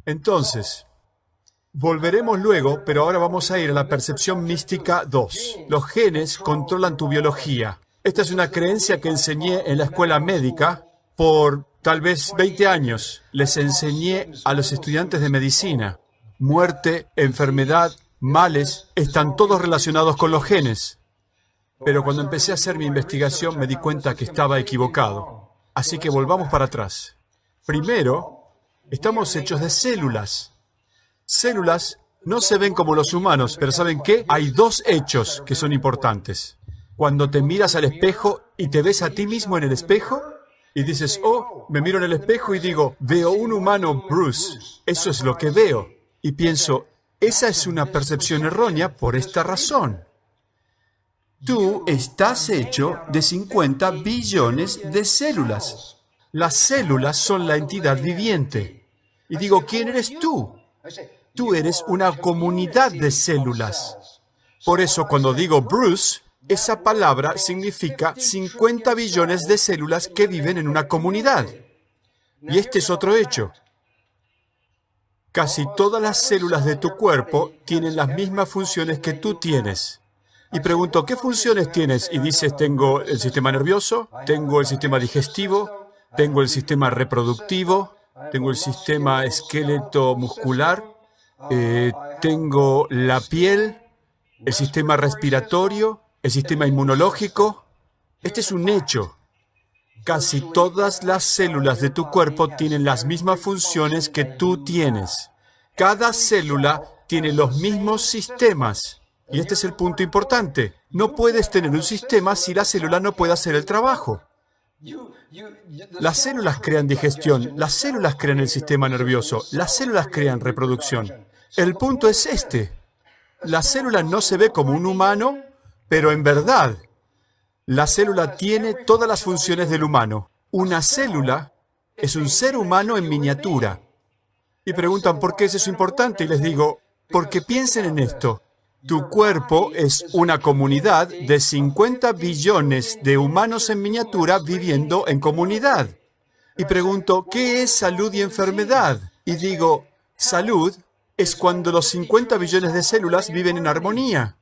Entonces, volveremos luego, pero ahora vamos a ir a la percepción mística 2. Los genes controlan tu biología. Esta es una creencia que enseñé en la escuela médica por tal vez 20 años. Les enseñé a los estudiantes de medicina. Muerte, enfermedad, males, están todos relacionados con los genes. Pero cuando empecé a hacer mi investigación me di cuenta que estaba equivocado. Así que volvamos para atrás. Primero, estamos hechos de células. Células no se ven como los humanos, pero ¿saben qué? Hay dos hechos que son importantes. Cuando te miras al espejo y te ves a ti mismo en el espejo y dices, oh, me miro en el espejo y digo, veo un humano Bruce. Eso es lo que veo. Y pienso, esa es una percepción errónea por esta razón. Tú estás hecho de 50 billones de células. Las células son la entidad viviente. Y digo, ¿quién eres tú? Tú eres una comunidad de células. Por eso cuando digo Bruce, esa palabra significa 50 billones de células que viven en una comunidad. Y este es otro hecho. Casi todas las células de tu cuerpo tienen las mismas funciones que tú tienes. Y pregunto, ¿qué funciones tienes? Y dices, tengo el sistema nervioso, tengo el sistema digestivo, tengo el sistema reproductivo, tengo el sistema esqueleto muscular, tengo la piel, el sistema respiratorio, el sistema inmunológico. Este es un hecho. Casi todas las células de tu cuerpo tienen las mismas funciones que tú tienes. Cada célula tiene los mismos sistemas. Y este es el punto importante. No puedes tener un sistema si la célula no puede hacer el trabajo. Las células crean digestión, las células crean el sistema nervioso, las células crean reproducción. El punto es este. La célula no se ve como un humano, pero en verdad, la célula tiene todas las funciones del humano. Una célula es un ser humano en miniatura. Y preguntan, ¿por qué eso es importante? Y les digo, porque piensen en esto. Tu cuerpo es una comunidad de 50 billones de humanos en miniatura viviendo en comunidad. Y pregunto, ¿qué es salud y enfermedad? Y digo, salud es cuando los 50 billones de células viven en armonía.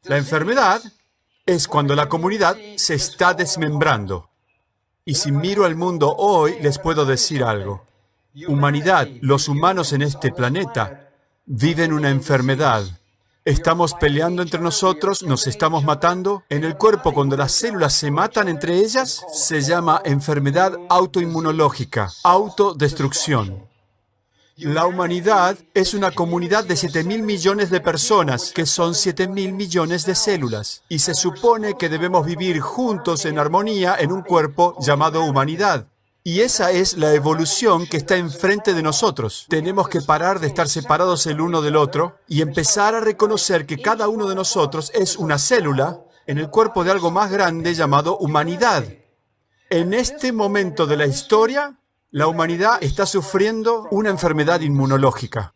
La enfermedad es cuando la comunidad se está desmembrando. Y si miro al mundo hoy, les puedo decir algo. Humanidad, los humanos en este planeta, viven una enfermedad. Estamos peleando entre nosotros, nos estamos matando. En el cuerpo, cuando las células se matan entre ellas, se llama enfermedad autoinmunológica, autodestrucción. La humanidad es una comunidad de 7.000 millones de personas, que son 7.000 millones de células. Y se supone que debemos vivir juntos en armonía en un cuerpo llamado humanidad. Y esa es la evolución que está enfrente de nosotros. Tenemos que parar de estar separados el uno del otro y empezar a reconocer que cada uno de nosotros es una célula en el cuerpo de algo más grande llamado humanidad. En este momento de la historia, la humanidad está sufriendo una enfermedad inmunológica.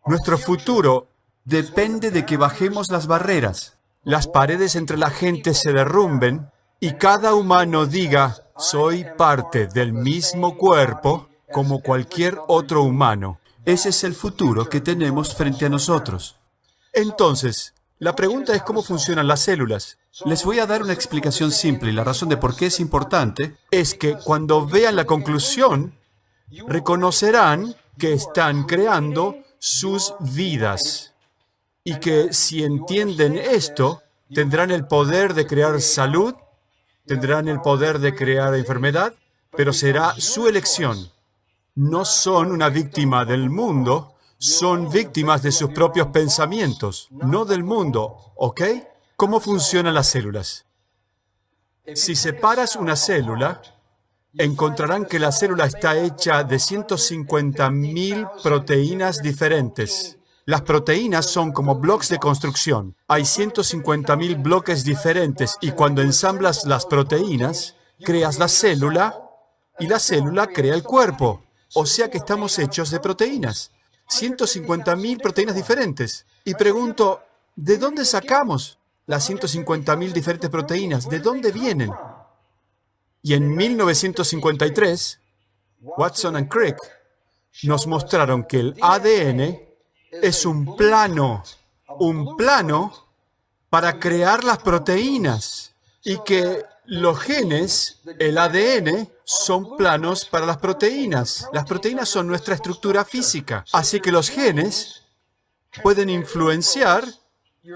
Nuestro futuro depende de que bajemos las barreras, las paredes entre la gente se derrumben y cada humano diga, soy parte del mismo cuerpo como cualquier otro humano. Ese es el futuro que tenemos frente a nosotros. Entonces, la pregunta es cómo funcionan las células. Les voy a dar una explicación simple y la razón de por qué es importante es que cuando vean la conclusión, reconocerán que están creando sus vidas y que si entienden esto, tendrán el poder de crear salud, tendrán el poder de crear enfermedad, pero será su elección. No son una víctima del mundo, son víctimas de sus propios pensamientos, no del mundo, ¿ok? ¿Cómo funcionan las células? Si separas una célula, encontrarán que la célula está hecha de 150.000 proteínas diferentes. Las proteínas son como bloques de construcción. Hay 150.000 bloques diferentes y cuando ensamblas las proteínas, creas la célula y la célula crea el cuerpo. O sea que estamos hechos de proteínas. 150.000 proteínas diferentes. Y pregunto, ¿de dónde sacamos las 150.000 diferentes proteínas? ¿De dónde vienen? Y en 1953, Watson y Crick nos mostraron que el ADN es un plano para crear las proteínas y que los genes, el ADN, son planos para las proteínas. Las proteínas son nuestra estructura física, así que los genes pueden influenciar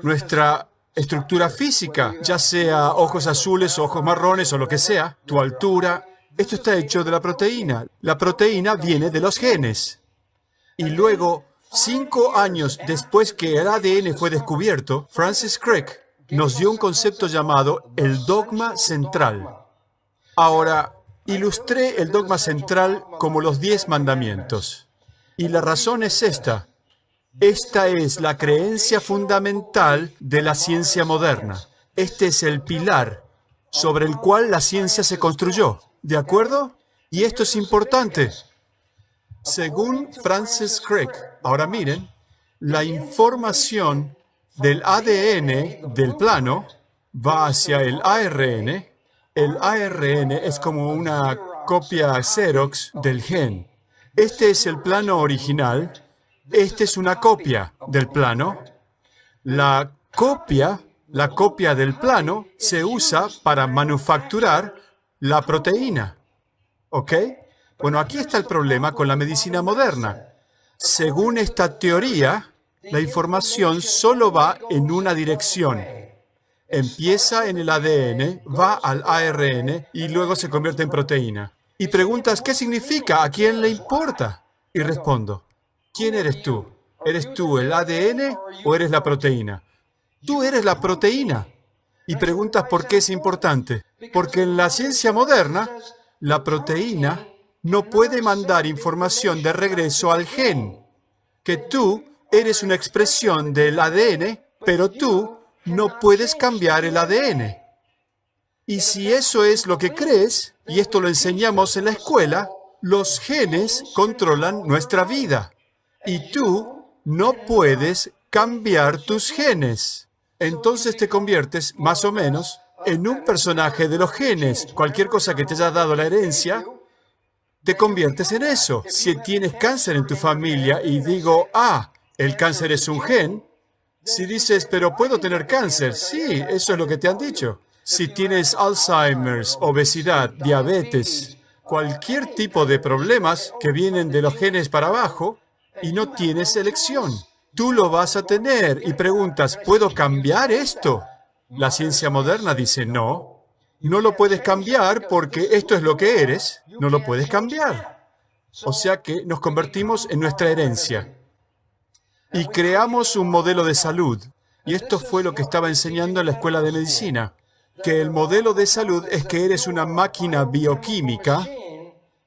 nuestra estructura física, ya sea ojos azules, ojos marrones o lo que sea, tu altura. Esto está hecho de la proteína. La proteína viene de los genes. Y luego, 5 años después que el ADN fue descubierto, Francis Crick nos dio un concepto llamado el dogma central. Ahora, ilustré el dogma central como los 10 mandamientos. Y la razón es esta. Esta es la creencia fundamental de la ciencia moderna. Este es el pilar sobre el cual la ciencia se construyó. ¿De acuerdo? Y esto es importante. Según Francis Crick, ahora miren, la información del ADN del plano va hacia el ARN. El ARN es como una copia Xerox del gen. Este es el plano original. Esta es una copia del plano. La copia del plano se usa para manufacturar la proteína. ¿Ok? Bueno, aquí está el problema con la medicina moderna. Según esta teoría, la información solo va en una dirección. Empieza en el ADN, va al ARN y luego se convierte en proteína. Y preguntas, ¿qué significa? ¿A quién le importa? Y respondo, ¿quién eres tú? ¿Eres tú el ADN o eres la proteína? Tú eres la proteína. Y preguntas por qué es importante. Porque en la ciencia moderna, la proteína no puede mandar información de regreso al gen. Que tú eres una expresión del ADN, pero tú no puedes cambiar el ADN. Y si eso es lo que crees, y esto lo enseñamos en la escuela, los genes controlan nuestra vida. Y tú no puedes cambiar tus genes. Entonces te conviertes, más o menos, en un personaje de los genes. Cualquier cosa que te haya dado la herencia, te conviertes en eso. Si tienes cáncer en tu familia y digo, el cáncer es un gen, si dices, pero puedo tener cáncer, sí, eso es lo que te han dicho. Si tienes Alzheimer's, obesidad, diabetes, cualquier tipo de problemas que vienen de los genes para abajo y no tienes elección, tú lo vas a tener y preguntas, ¿puedo cambiar esto? La ciencia moderna dice, no, no lo puedes cambiar porque esto es lo que eres, no lo puedes cambiar. O sea que nos convertimos en nuestra herencia. Y creamos un modelo de salud. Y esto fue lo que estaba enseñando en la escuela de medicina. Que el modelo de salud es que eres una máquina bioquímica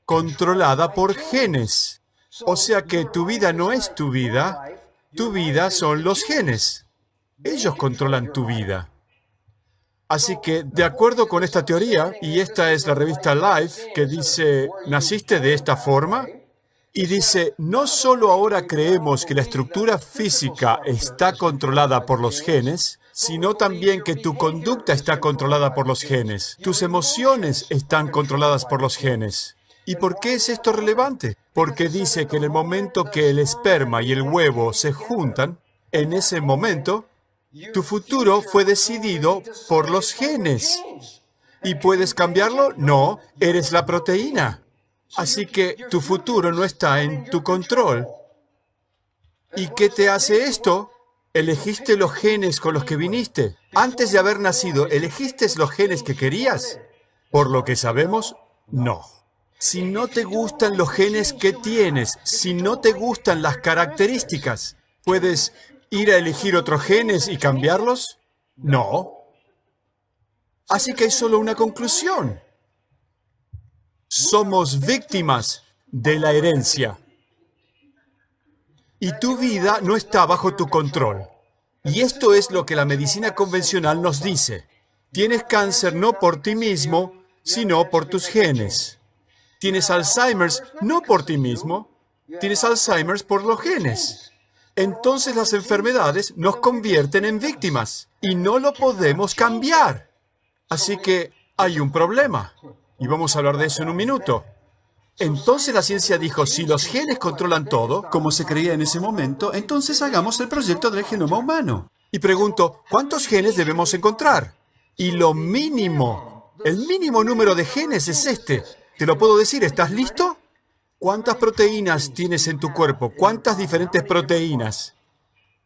controlada por genes. O sea que tu vida no es tu vida son los genes. Ellos controlan tu vida. Así que, de acuerdo con esta teoría, y esta es la revista Life, que dice, ¿naciste de esta forma? Y dice, no solo ahora creemos que la estructura física está controlada por los genes, sino también que tu conducta está controlada por los genes. Tus emociones están controladas por los genes. ¿Y por qué es esto relevante? Porque dice que en el momento que el esperma y el huevo se juntan, en ese momento, tu futuro fue decidido por los genes. ¿Y puedes cambiarlo? No, eres la proteína. Así que tu futuro no está en tu control. ¿Y qué te hace esto? ¿Elegiste los genes con los que viniste? Antes de haber nacido, ¿elegiste los genes que querías? Por lo que sabemos, no. Si no te gustan los genes que tienes, si no te gustan las características, ¿puedes ir a elegir otros genes y cambiarlos? No. Así que hay solo una conclusión. Somos víctimas de la herencia. Y tu vida no está bajo tu control. Y esto es lo que la medicina convencional nos dice. Tienes cáncer no por ti mismo, sino por tus genes. Tienes Alzheimer's no por ti mismo, tienes Alzheimer's por los genes. Entonces las enfermedades nos convierten en víctimas y no lo podemos cambiar. Así que hay un problema. Y vamos a hablar de eso en un minuto. Entonces la ciencia dijo, si los genes controlan todo, como se creía en ese momento, entonces hagamos el proyecto del genoma humano. y pregunto, ¿cuántos genes debemos encontrar? Y lo mínimo, el mínimo número de genes es este. Te lo puedo decir, ¿estás listo? ¿Cuántas proteínas tienes en tu cuerpo? ¿Cuántas diferentes proteínas?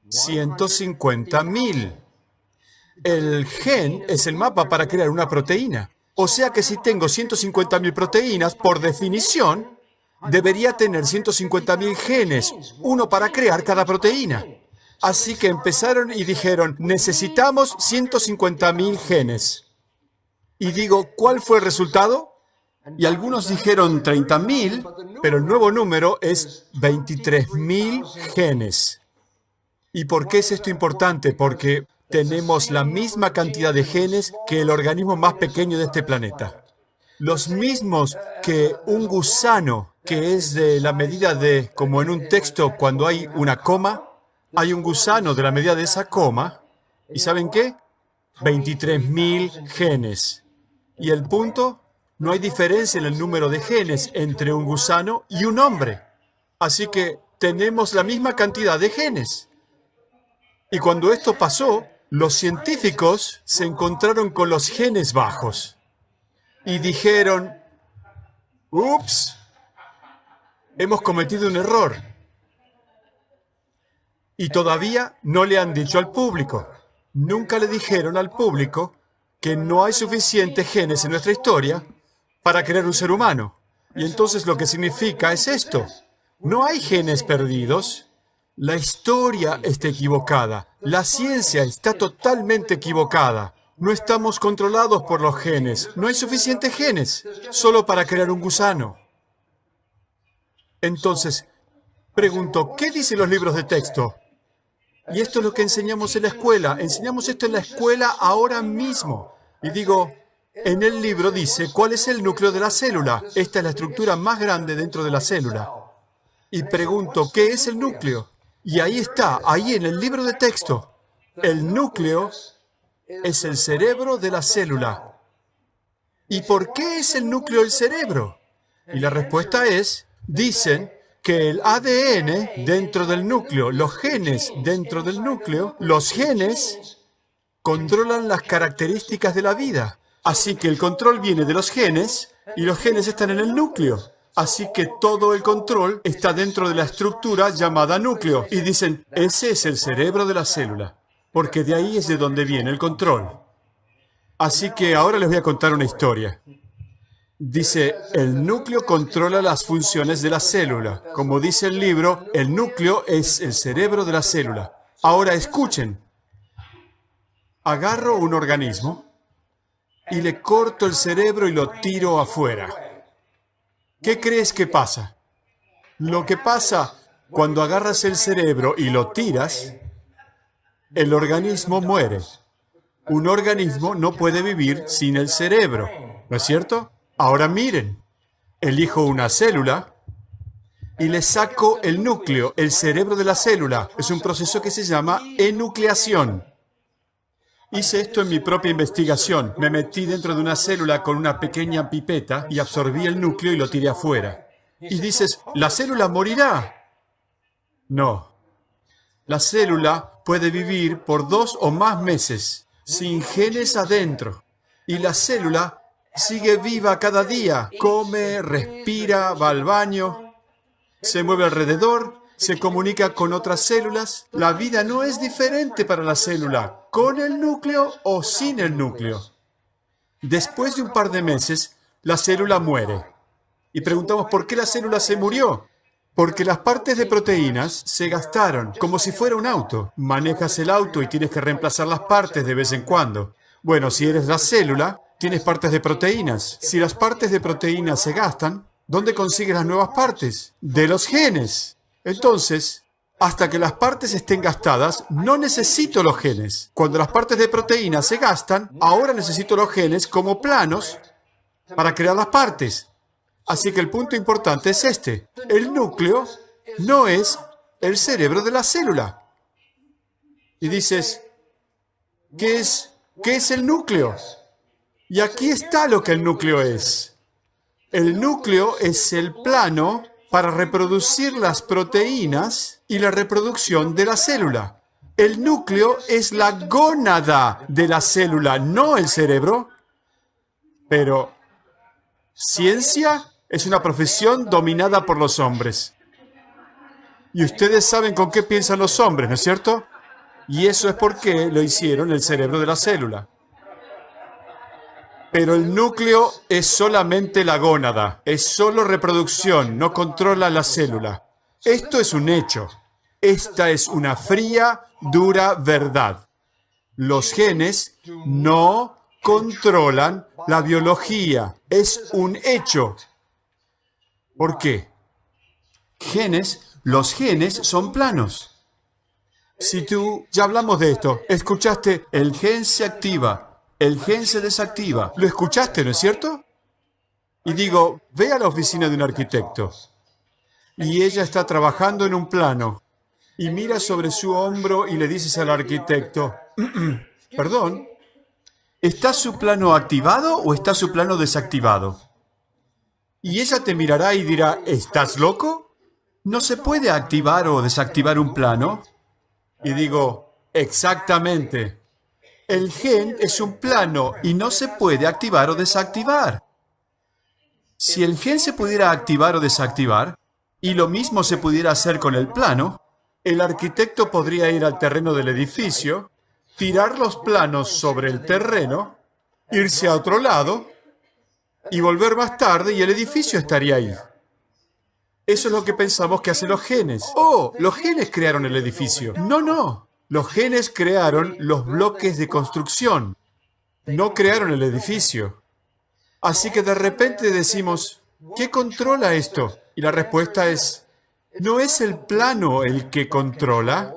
150.000. El gen es el mapa para crear una proteína. O sea que si tengo 150.000 proteínas, por definición, debería tener 150.000 genes, uno para crear cada proteína. Así que empezaron y dijeron, necesitamos 150.000 genes. Y digo, ¿cuál fue el resultado? Y algunos dijeron 30.000, pero el nuevo número es 23.000 genes. ¿Y por qué es esto importante? Porque tenemos la misma cantidad de genes que el organismo más pequeño de este planeta. Los mismos que un gusano, que es de la medida de, como en un texto cuando hay una coma, hay un gusano de la medida de esa coma. ¿Y saben qué? 23.000 genes. ¿Y el punto? No hay diferencia en el número de genes entre un gusano y un hombre. Así que tenemos la misma cantidad de genes. Y cuando esto pasó, los científicos se encontraron con los genes bajos. Y dijeron, ups, hemos cometido un error. Y todavía no le han dicho al público. Nunca le dijeron al público que no hay suficientes genes en nuestra historia para crear un ser humano. Y entonces lo que significa es esto. No hay genes perdidos. La historia está equivocada. La ciencia está totalmente equivocada. No estamos controlados por los genes. No hay suficientes genes solo para crear un gusano. Entonces, pregunto, ¿qué dicen los libros de texto? Y esto es lo que enseñamos en la escuela. Enseñamos esto en la escuela ahora mismo. Y digo, en el libro dice, ¿cuál es el núcleo de la célula? Esta es la estructura más grande dentro de la célula. Y pregunto, ¿qué es el núcleo? Y ahí está, ahí en el libro de texto. El núcleo es el cerebro de la célula. ¿Y por qué es el núcleo el cerebro? Y la respuesta es, dicen que el ADN dentro del núcleo, los genes dentro del núcleo, los genes controlan las características de la vida. Así que el control viene de los genes y los genes están en el núcleo. Así que todo el control está dentro de la estructura llamada núcleo. Y dicen, ese es el cerebro de la célula, porque de ahí es de donde viene el control. Así que ahora les voy a contar una historia. Dice, el núcleo controla las funciones de la célula. Como dice el libro, el núcleo es el cerebro de la célula. Ahora escuchen. Agarro un organismo y le corto el cerebro y lo tiro afuera. ¿Qué crees que pasa? Lo que pasa cuando agarras el cerebro y lo tiras, el organismo muere. Un organismo no puede vivir sin el cerebro, ¿no es cierto? Ahora miren, elijo una célula y le saco el núcleo, el cerebro de la célula. Es un proceso que se llama enucleación. Hice esto en mi propia investigación. Me metí dentro de una célula con una pequeña pipeta y absorbí el núcleo y lo tiré afuera. Y dices, ¿la célula morirá? No. La célula puede vivir por 2 o más meses, sin genes adentro. Y la célula sigue viva cada día. Come, respira, va al baño, se mueve alrededor, se comunica con otras células. La vida no es diferente para la célula, con el núcleo o sin el núcleo. Después de un par de meses, la célula muere. Y preguntamos, ¿por qué la célula se murió? Porque las partes de proteínas se gastaron, como si fuera un auto. Manejas el auto y tienes que reemplazar las partes de vez en cuando. Bueno, si eres la célula, tienes partes de proteínas. Si las partes de proteínas se gastan, ¿dónde consigues las nuevas partes? De los genes. Entonces, hasta que las partes estén gastadas, no necesito los genes. Cuando las partes de proteínas se gastan, ahora necesito los genes como planos para crear las partes. Así que el punto importante es este. El núcleo no es el cerebro de la célula. Y dices, ¿qué es el núcleo? Y aquí está lo que el núcleo es. El núcleo es el plano para reproducir las proteínas y la reproducción de la célula. El núcleo es la gónada de la célula, no el cerebro. Pero ciencia es una profesión dominada por los hombres. Y ustedes saben con qué piensan los hombres, ¿no es cierto? Y eso es porque lo hicieron el cerebro de la célula. Pero el núcleo es solamente la gónada, es solo reproducción, no controla la célula. Esto es un hecho. Esta es una fría, dura verdad. Los genes no controlan la biología. Es un hecho. ¿Por qué? Los genes son planos. Si tú, ya hablamos de esto, escuchaste, El gen se activa, el gen se desactiva. lo escuchaste, ¿no es cierto? Y digo, ve a la oficina de un arquitecto. Y ella está trabajando en un plano. Y mira sobre su hombro y le dices al arquitecto, perdón, ¿Está su plano activado o está su plano desactivado? y ella te mirará y dirá, ¿estás loco? ¿No se puede activar o desactivar un plano? Y digo, exactamente. El gen es un plano Y no se puede activar o desactivar. Si el gen se pudiera activar o desactivar, y lo mismo se pudiera hacer con el plano, el arquitecto podría ir al terreno del edificio, tirar los planos sobre el terreno, irse a otro lado y volver más tarde y el edificio estaría ahí. Eso es lo que pensamos que hacen los genes. Oh, los genes crearon el edificio. No. Los genes crearon los bloques de construcción. No crearon el edificio. Así que de repente decimos, ¿qué controla esto? Y la respuesta es, ¿no es el plano el que controla?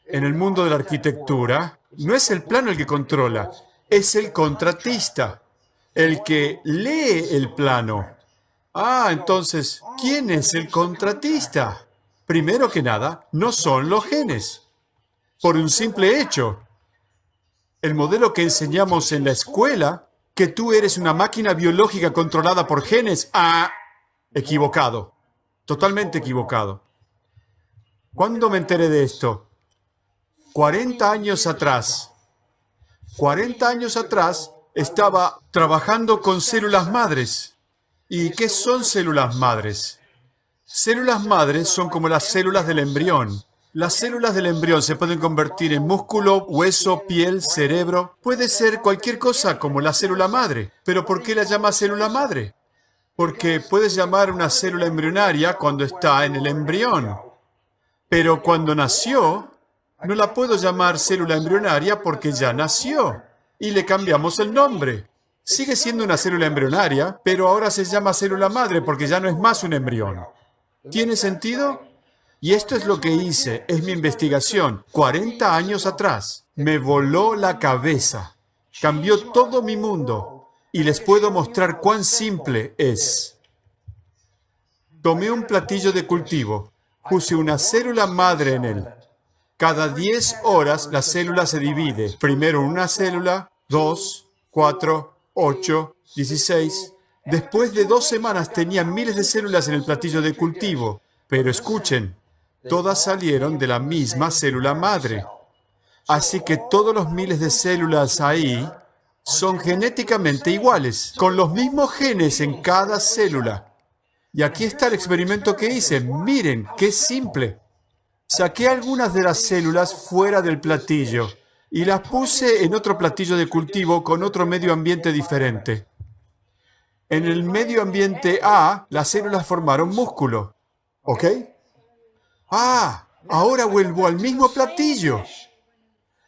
En el mundo de la arquitectura, no es el plano el que controla, es el contratista, el que lee el plano. Entonces, ¿quién es el contratista? Primero que nada, no son los genes. Por un simple hecho. El modelo que enseñamos en la escuela, que tú eres una máquina biológica controlada por genes, equivocado. Totalmente equivocado. ¿Cuándo me enteré de esto? 40 años atrás. 40 años atrás estaba trabajando con células madres. ¿Y qué son células madres? Células madres son como las células del embrión. Las células del embrión se pueden convertir en músculo, hueso, piel, cerebro. Puede ser cualquier cosa como la célula madre. ¿Pero por qué la llama célula madre? Porque puedes llamar una célula embrionaria cuando está en el embrión. Pero cuando nació, no la puedo llamar célula embrionaria porque ya nació. Y le cambiamos el nombre. Sigue siendo una célula embrionaria, pero ahora se llama célula madre porque ya no es más un embrión. ¿Tiene sentido? Y esto es lo que hice, es mi investigación, 40 años atrás. Me voló la cabeza. Cambió todo mi mundo. Y les puedo mostrar cuán simple es. Tomé un platillo de cultivo, puse una célula madre en él. Cada 10 horas la célula se divide. Primero una célula, 2, 4, 8, 16. Después de 2 semanas tenía miles de células en el platillo de cultivo. Pero escuchen, todas salieron de la misma célula madre. Así que todos los miles de células ahí son genéticamente iguales, con los mismos genes en cada célula. Y aquí está el experimento que hice. Miren, qué simple. Saqué algunas de las células fuera del platillo y las puse en otro platillo de cultivo con otro medio ambiente diferente. En el medio ambiente A, las células formaron músculo. ¿Ok? Ahora vuelvo al mismo platillo.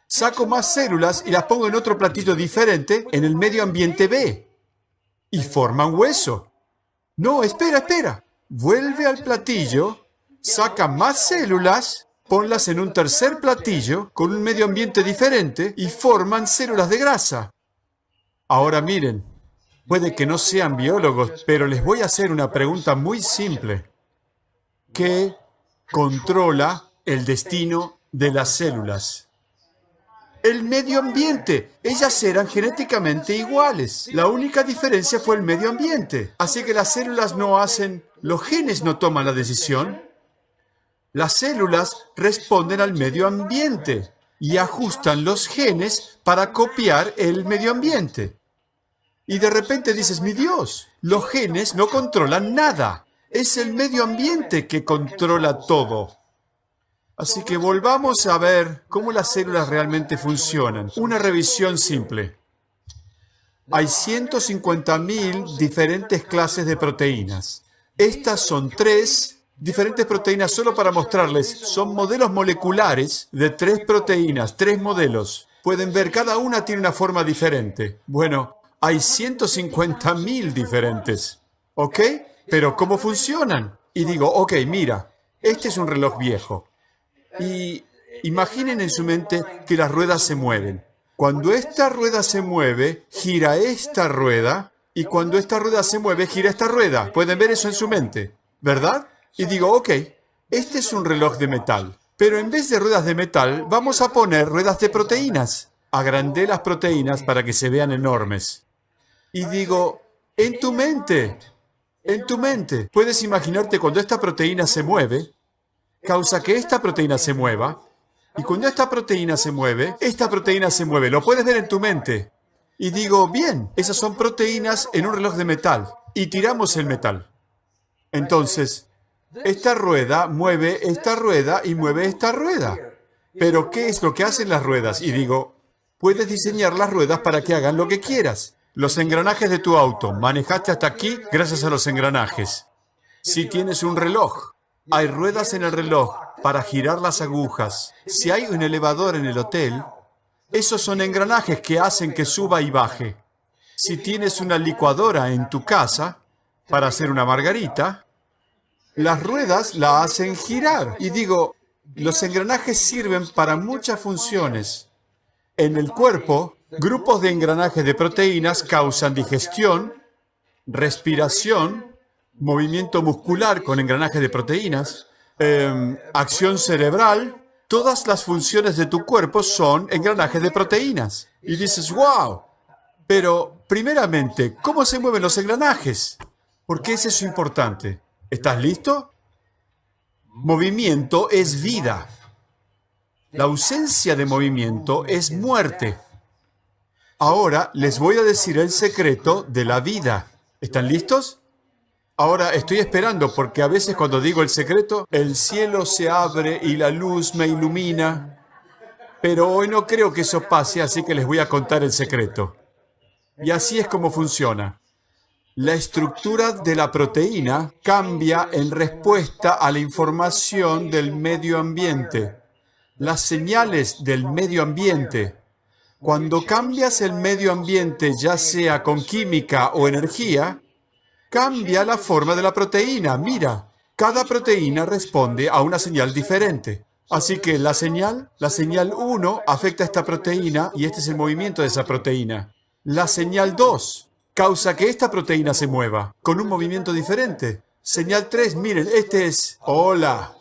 Saco más células y las pongo en otro platillo diferente en el medio ambiente B. Y forman hueso. No, espera. Vuelve al platillo, saca más células, ponlas en un tercer platillo con un medio ambiente diferente y forman células de grasa. Ahora miren, puede que no sean biólogos, pero les voy a hacer una pregunta muy simple. ¿Qué controla el destino de las células? El medio ambiente. Ellas eran genéticamente iguales. La única diferencia fue el medio ambiente. Así que las células no hacen... Los genes no toman la decisión. Las células responden al medio ambiente y ajustan los genes para copiar el medio ambiente. Y de repente dices, mi Dios, los genes no controlan nada. Es el medio ambiente que controla todo. Así que volvamos a ver cómo las células realmente funcionan. Una revisión simple. Hay 150.000 diferentes clases de proteínas. Estas son 3 diferentes proteínas solo para mostrarles. Son modelos moleculares de 3 proteínas, 3 modelos. Pueden ver, cada una tiene una forma diferente. Bueno, hay 150.000 diferentes. ¿Ok? Pero ¿cómo funcionan? Y digo, ok, mira, este es un reloj viejo. Y imaginen en su mente que las ruedas se mueven. Cuando esta rueda se mueve, gira esta rueda. Y cuando esta rueda se mueve, gira esta rueda. Pueden ver eso en su mente, ¿verdad? Y digo, ok, este es un reloj de metal. Pero en vez de ruedas de metal, vamos a poner ruedas de proteínas. Agrandé las proteínas para que se vean enormes. Y digo, en tu mente, puedes imaginarte cuando esta proteína se mueve, causa que esta proteína se mueva, y cuando esta proteína se mueve, lo puedes ver en tu mente. Y digo, bien, esas son proteínas en un reloj de metal, y tiramos el metal. Entonces, esta rueda mueve esta rueda y mueve esta rueda. Pero, ¿qué es lo que hacen las ruedas? Y digo, puedes diseñar las ruedas para que hagan lo que quieras. Los engranajes de tu auto, manejaste hasta aquí gracias a los engranajes. Si tienes un reloj, hay ruedas en el reloj para girar las agujas. Si hay un elevador en el hotel, esos son engranajes que hacen que suba y baje. Si tienes una licuadora en tu casa para hacer una margarita, las ruedas la hacen girar. Y digo, los engranajes sirven para muchas funciones. En el cuerpo, grupos de engranajes de proteínas causan digestión, respiración, movimiento muscular con engranajes de proteínas, acción cerebral. Todas las funciones de tu cuerpo son engranajes de proteínas. Y dices, wow. Pero, primeramente, ¿cómo se mueven los engranajes? ¿Por qué es eso importante? ¿Estás listo? Movimiento es vida. La ausencia de movimiento es muerte. Ahora les voy a decir el secreto de la vida. ¿Están listos? Ahora estoy esperando porque a veces cuando digo el secreto, el cielo se abre y la luz me ilumina. Pero hoy no creo que eso pase, así que les voy a contar el secreto. Y así es como funciona. La estructura de la proteína cambia en respuesta a la información del medio ambiente. Las señales del medio ambiente. Cuando cambias el medio ambiente, ya sea con química o energía, cambia la forma de la proteína. Mira, cada proteína responde a una señal diferente. Así que la señal 1 afecta a esta proteína y este es el movimiento de esa proteína. La señal 2 causa que esta proteína se mueva con un movimiento diferente. Señal 3, miren, este es hola.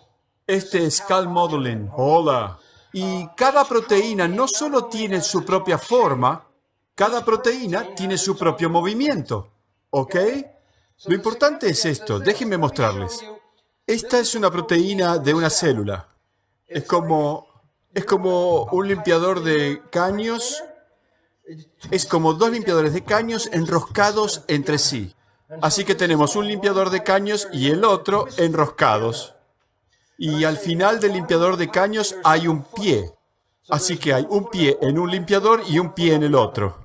Este es calmodulin. Hola. Y cada proteína no solo tiene su propia forma, cada proteína tiene su propio movimiento. ¿Ok? Lo importante es esto. Déjenme mostrarles. Esta es una proteína de una célula. Es como un limpiador de caños. Es como 2 limpiadores de caños enroscados entre sí. Así que tenemos un limpiador de caños y el otro enroscados. Y al final del limpiador de caños hay un pie. Así que hay un pie en un limpiador y un pie en el otro.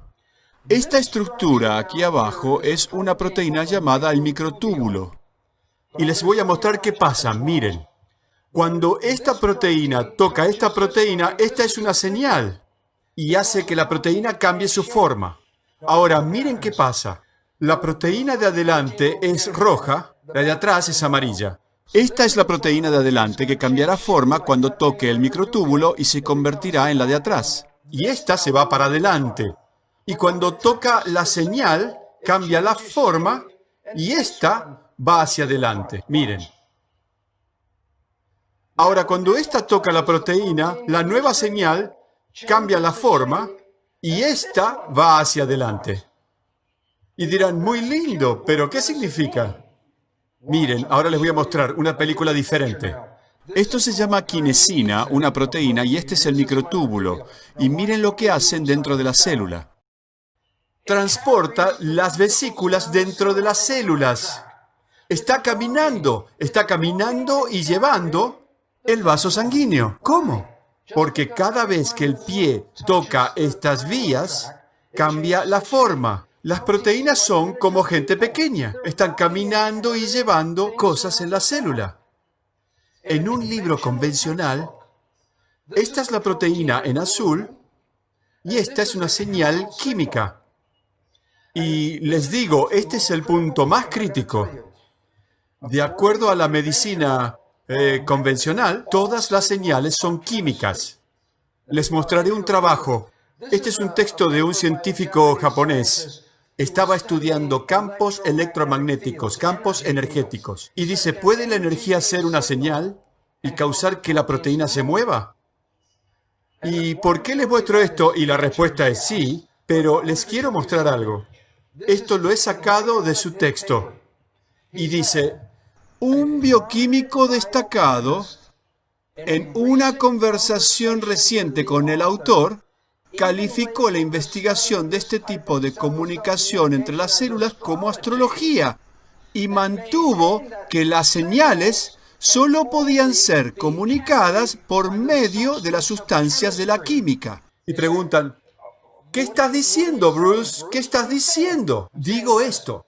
Esta estructura aquí abajo es una proteína llamada el microtúbulo. Y les voy a mostrar qué pasa. Miren, cuando esta proteína toca esta proteína, esta es una señal. Y hace que la proteína cambie su forma. Ahora, miren qué pasa. La proteína de adelante es roja, la de atrás es amarilla. Esta es la proteína de adelante que cambiará forma cuando toque el microtúbulo y se convertirá en la de atrás. Y esta se va para adelante. Y cuando toca la señal, cambia la forma y esta va hacia adelante. Miren. Ahora, cuando esta toca la proteína, la nueva señal cambia la forma y esta va hacia adelante. Y dirán, muy lindo, pero ¿qué significa? Miren, ahora les voy a mostrar una película diferente. Esto se llama quinesina, una proteína, y este es el microtúbulo. Y miren lo que hacen dentro de la célula. Transporta las vesículas dentro de las células. Está caminando y llevando el vaso sanguíneo. ¿Cómo? Porque cada vez que el pie toca estas vías, cambia la forma. Las proteínas son como gente pequeña. Están caminando y llevando cosas en la célula. En un libro convencional, esta es la proteína en azul y esta es una señal química. Y les digo, este es el punto más crítico. De acuerdo a la medicina convencional, todas las señales son químicas. Les mostraré un trabajo. Este es un texto de un científico japonés. Estaba estudiando campos electromagnéticos, campos energéticos. Y dice, ¿puede la energía ser una señal y causar que la proteína se mueva? ¿Y por qué les muestro esto? Y la respuesta es sí, pero les quiero mostrar algo. Esto lo he sacado de su texto. Y dice, un bioquímico destacado, en una conversación reciente con el autor, calificó la investigación de este tipo de comunicación entre las células como astrología y mantuvo que las señales solo podían ser comunicadas por medio de las sustancias de la química. Y preguntan, ¿qué estás diciendo, Bruce? ¿Qué estás diciendo? Digo esto.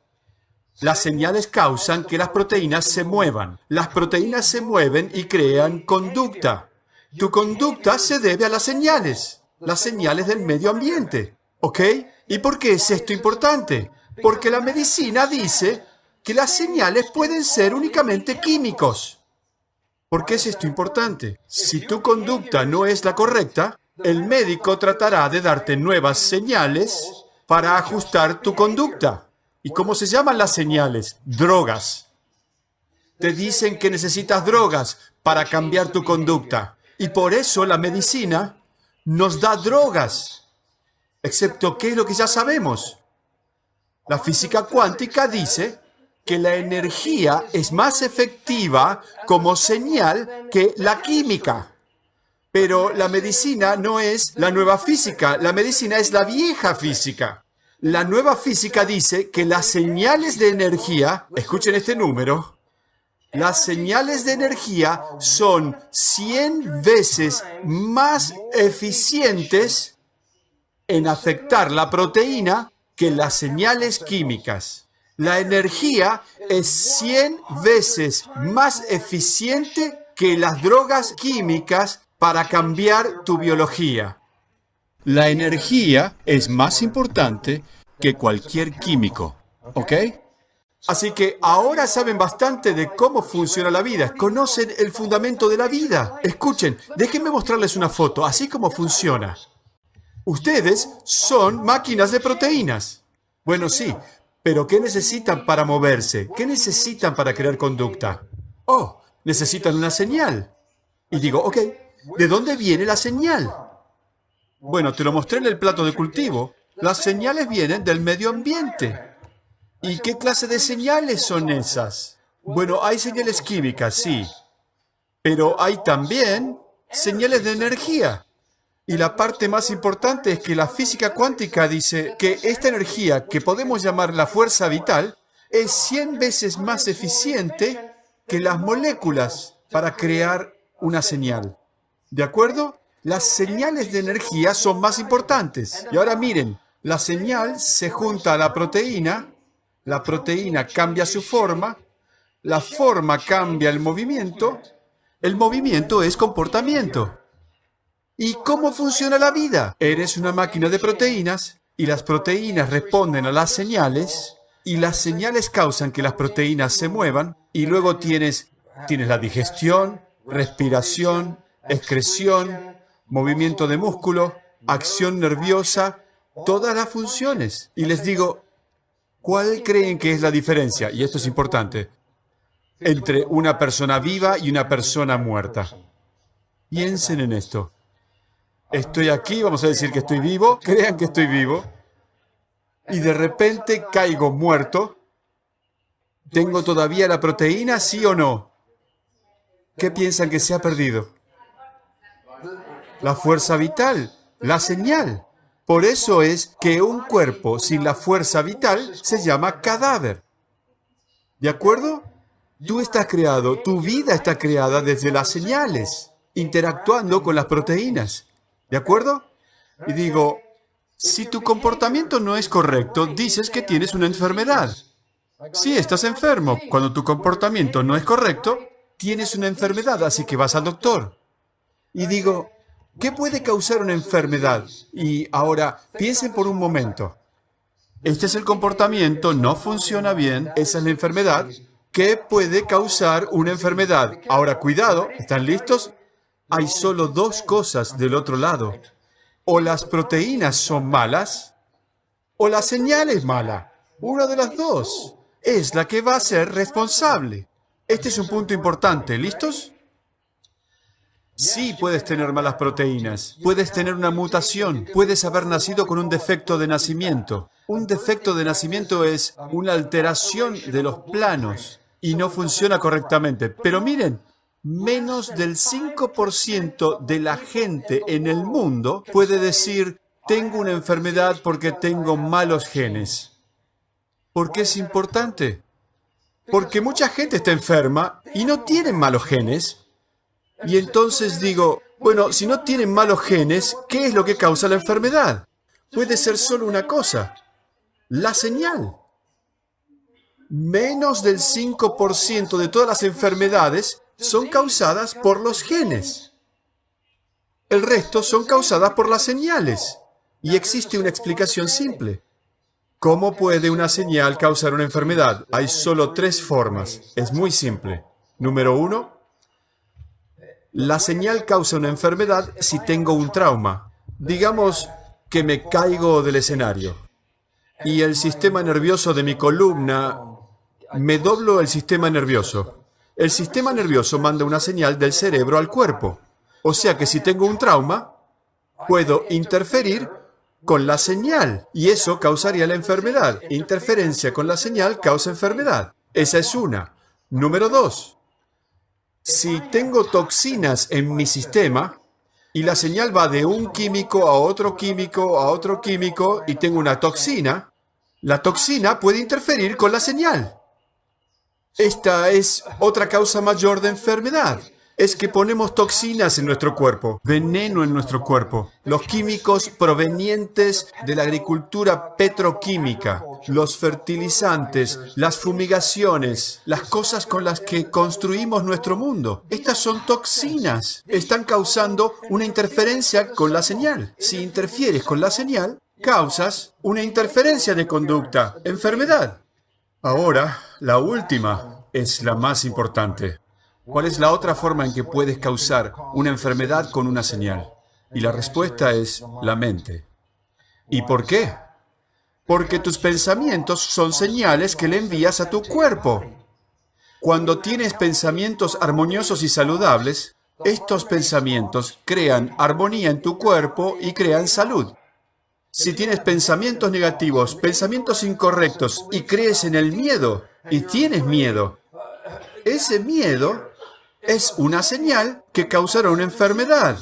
Las señales causan que las proteínas se muevan. Las proteínas se mueven y crean conducta. Tu conducta se debe a las señales del medio ambiente. ¿Ok? ¿Y por qué es esto importante? Porque la medicina dice que las señales pueden ser únicamente químicos. ¿Por qué es esto importante? Si tu conducta no es la correcta, el médico tratará de darte nuevas señales para ajustar tu conducta. ¿Y cómo se llaman las señales? Drogas. Te dicen que necesitas drogas para cambiar tu conducta. Y por eso la medicina nos da drogas. Excepto, ¿qué es lo que ya sabemos? La física cuántica dice que la energía es más efectiva como señal que la química. Pero la medicina no es la nueva física, la medicina es la vieja física. La nueva física dice que las señales de energía, escuchen este número, las señales de energía son 100 veces más eficientes en afectar la proteína que las señales químicas. La energía es 100 veces más eficiente que las drogas químicas para cambiar tu biología. La energía es más importante que cualquier químico, ¿ok? Así que ahora saben bastante de cómo funciona la vida. Conocen el fundamento de la vida. Escuchen, déjenme mostrarles una foto, así como funciona. Ustedes son máquinas de proteínas. Bueno, sí, pero ¿qué necesitan para moverse? ¿Qué necesitan para crear conducta? Oh, necesitan una señal. Y digo, ok, ¿de dónde viene la señal? Bueno, te lo mostré en el plato de cultivo. Las señales vienen del medio ambiente. ¿Y qué clase de señales son esas? Bueno, hay señales químicas, sí. Pero hay también señales de energía. Y la parte más importante es que la física cuántica dice que esta energía, que podemos llamar la fuerza vital, es 100 veces más eficiente que las moléculas para crear una señal. ¿De acuerdo? Las señales de energía son más importantes. Y ahora miren, la señal se junta a la proteína cambia su forma, la forma cambia el movimiento es comportamiento. ¿Y cómo funciona la vida? Eres una máquina de proteínas y las proteínas responden a las señales y las señales causan que las proteínas se muevan y luego tienes la digestión, respiración, excreción, movimiento de músculo, acción nerviosa, todas las funciones. Y les digo, ¿cuál creen que es la diferencia? Y esto es importante, entre una persona viva y una persona muerta. Piensen en esto. Estoy aquí, vamos a decir que estoy vivo, crean que estoy vivo, y de repente caigo muerto. ¿Tengo todavía la proteína, sí o no? ¿Qué piensan que se ha perdido? La fuerza vital, la señal. Por eso es que un cuerpo sin la fuerza vital se llama cadáver. ¿De acuerdo? Tú estás creado, tu vida está creada desde las señales, interactuando con las proteínas. ¿De acuerdo? Y digo, si tu comportamiento no es correcto, dices que tienes una enfermedad. Sí, estás enfermo. Cuando tu comportamiento no es correcto, tienes una enfermedad, así que vas al doctor. Y digo, ¿qué puede causar una enfermedad? Y ahora, piensen por un momento. Este es el comportamiento, no funciona bien, esa es la enfermedad. ¿Qué puede causar una enfermedad? Ahora, cuidado, ¿están listos? Hay solo dos cosas del otro lado. O las proteínas son malas, o la señal es mala. Una de las dos es la que va a ser responsable. Este es un punto importante. ¿Listos? Sí, puedes tener malas proteínas. Puedes tener una mutación. Puedes haber nacido con un defecto de nacimiento. Un defecto de nacimiento es una alteración de los planos y no funciona correctamente. Pero miren, menos del 5% de la gente en el mundo puede decir, tengo una enfermedad porque tengo malos genes. ¿Por qué es importante? Porque mucha gente está enferma y no tienen malos genes. Y entonces digo, bueno, si no tienen malos genes, ¿qué es lo que causa la enfermedad? Puede ser solo una cosa, la señal. Menos del 5% de todas las enfermedades son causadas por los genes. El resto son causadas por las señales. Y existe una explicación simple. ¿Cómo puede una señal causar una enfermedad? Hay solo tres formas. Es muy simple. Número 1. La señal causa una enfermedad si tengo un trauma. Digamos que me caigo del escenario y el sistema nervioso de mi columna, me doblo el sistema nervioso. El sistema nervioso manda una señal del cerebro al cuerpo. O sea que si tengo un trauma, puedo interferir con la señal y eso causaría la enfermedad. Interferencia con la señal causa enfermedad. Esa es una. Número 2. Si tengo toxinas en mi sistema y la señal va de un químico a otro químico a otro químico y tengo una toxina, la toxina puede interferir con la señal. Esta es otra causa mayor de enfermedad. Es que ponemos toxinas en nuestro cuerpo, veneno en nuestro cuerpo. Los químicos provenientes de la agricultura petroquímica, los fertilizantes, las fumigaciones, las cosas con las que construimos nuestro mundo. Estas son toxinas. Están causando una interferencia con la señal. Si interfieres con la señal, causas una interferencia de conducta, enfermedad. Ahora, la última es la más importante. ¿Cuál es la otra forma en que puedes causar una enfermedad con una señal? Y la respuesta es la mente. ¿Y por qué? Porque tus pensamientos son señales que le envías a tu cuerpo. Cuando tienes pensamientos armoniosos y saludables, estos pensamientos crean armonía en tu cuerpo y crean salud. Si tienes pensamientos negativos, pensamientos incorrectos y crees en el miedo y tienes miedo, ese miedo es una señal que causará una enfermedad.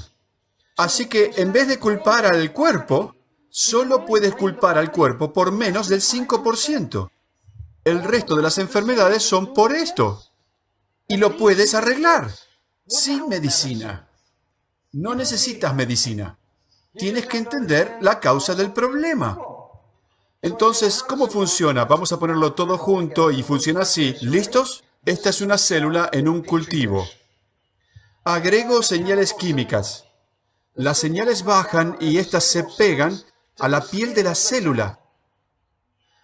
Así que en vez de culpar al cuerpo, solo puedes culpar al cuerpo por menos del 5%. El resto de las enfermedades son por esto. Y lo puedes arreglar sin medicina. No necesitas medicina. Tienes que entender la causa del problema. Entonces, ¿cómo funciona? Vamos a ponerlo todo junto y funciona así. ¿Listos? Esta es una célula en un cultivo. Agrego señales químicas. Las señales bajan y estas se pegan a la piel de la célula.